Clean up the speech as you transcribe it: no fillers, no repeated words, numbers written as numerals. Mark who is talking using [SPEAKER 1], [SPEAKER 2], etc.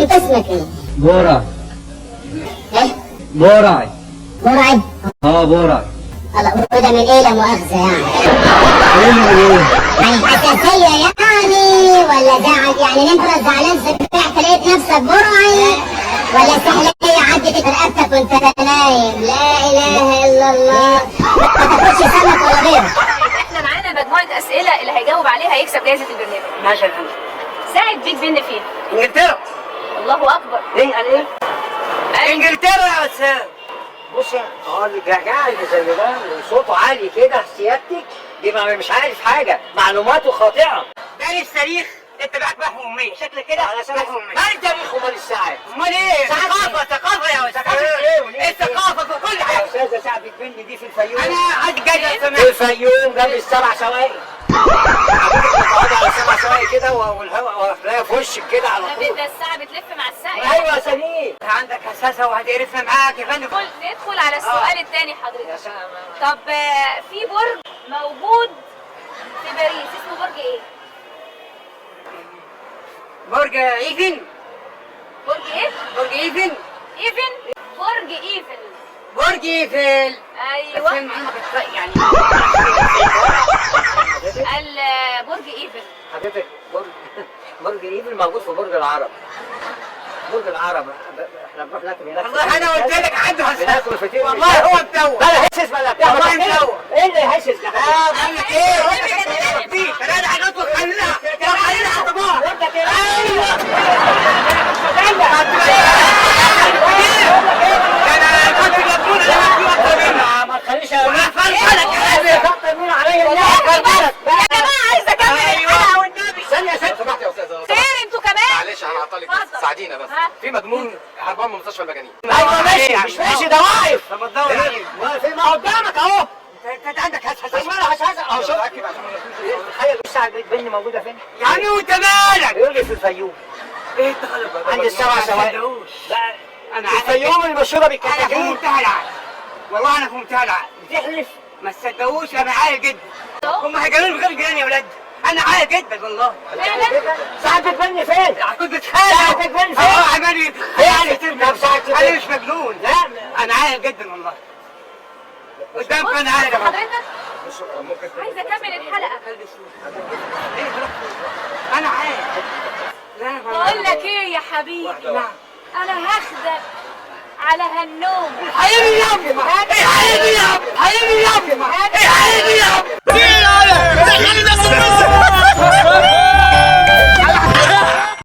[SPEAKER 1] انت اسمك ايه؟
[SPEAKER 2] بورع.
[SPEAKER 1] ايه؟
[SPEAKER 2] بورعي.
[SPEAKER 1] مرعب؟
[SPEAKER 2] بورعي.
[SPEAKER 1] الله، وده من ايه لا مؤاخذة يعني؟
[SPEAKER 2] ايه من ايه؟
[SPEAKER 1] يعني حساسية يعني ولا زعل؟ يعني انت زعلان سمعت لقيت نفسك برعي ولا سحلية عدت في رقبتك وانت نايم؟ لا اله الا الله. ما تاكلش سمك ولا غيره.
[SPEAKER 3] احنا معانا مجموعة أسئلة اللي هيجاوب عليها هيكسب جائزة البرنامج.
[SPEAKER 4] ماشي يا فندم.
[SPEAKER 3] ساعد بيك بن فين؟
[SPEAKER 4] انجلترا.
[SPEAKER 3] الله أكبر.
[SPEAKER 4] ايه قال ايه؟ انجلترا يا استاذ. بص اللي قاعد زي ده وصوته عالي كده سيادتك دي مش عارف حاجه، معلوماته خاطئه. دارس تاريخ؟ انت بقى بحث اميه شكلك كده. على بحث اميه. مال تاريخ ومال الساعات؟ امال ايه؟ ثقافه يا استاذ. ايه الثقافه في كل حاجه؟ يا استاذه ساعه بتبني دي في الفيوم. انا عايز جاي في الفيوم جنب السبع سواقي. تقعد على 7 سواقي كده والهواء تلاقيها في وشك كده على طول.
[SPEAKER 3] ده الساعة بتلف مع الساعة.
[SPEAKER 4] ايوه يا سليم. عندك حساسه وهتقرفنا معاك يا فندم.
[SPEAKER 3] ندخل على السؤال الثاني حضرتك. طب في برج موجود في باريس اسمه برج ايه؟
[SPEAKER 4] برج ايفن.
[SPEAKER 3] برج ايه؟
[SPEAKER 4] برج ايفن.
[SPEAKER 3] ايفن؟ برج ايفل.
[SPEAKER 4] برج ايفل.
[SPEAKER 3] ايوه.
[SPEAKER 4] يعني
[SPEAKER 3] برج ايفل.
[SPEAKER 4] حضرتك برج ايفل موجود في برج العرب. برج العرب احنا بنروح ناكل هناك. والله انا قلت لك عنده بناكل فطير. والله هو مدوق. لا هشش بلا. والله مدوق. ايه اللي هشش ده؟ بقول لك ايه؟ ثلاث حاجات وخليها على الطباق. ايوه. ما تخليش يا جماعه عليا.
[SPEAKER 3] يا جماعه عايزه اكمل الحلقه والنبي.
[SPEAKER 4] ثانيه سمحت يا استاذه.
[SPEAKER 3] خير انتوا كمان.
[SPEAKER 5] معلش انا هعطلك ساعدينا بس. في مجنون هربان من مستشفى المجانين.
[SPEAKER 4] ايوه ماشي. مش ماشي ده واقف. طب ما تدور عليه. واقف ما قدامك اهو. انت عندك حساسيه. مش ولا حساسيه اهو. شوف تخيل الساعه بتبني موجوده فين؟ يعني وانت مالك؟ يقول لي في الفيوم. ايه التخلف؟ عند السبع سواقي. انا الفيوم المشهوره بالكتاكيت. انا في منتهى العقل. والله انا في منتهى العقل. بتحلف؟ ما تصدقوش انا عاقل جدا. هم هيجنوني من غير جنان يا ولاد. انا عاقل جدا والله. ساعة بتبني فين؟ كنت بتخيل. ساعة بتبني فين؟ عمالي يعني طب ساعة انا مش مجنون. لا انا عاقل جدا والله. قدامك انا عاقل.
[SPEAKER 3] حضرتك عايزه اكمل الحلقه.
[SPEAKER 4] انا عاقل.
[SPEAKER 3] بقول لك ايه يا حبيبي؟ انا هاخدك على هالنوم.
[SPEAKER 4] حبيبي يابا. حبيبي يابا. حبيبي يابا. حبيبي يابا.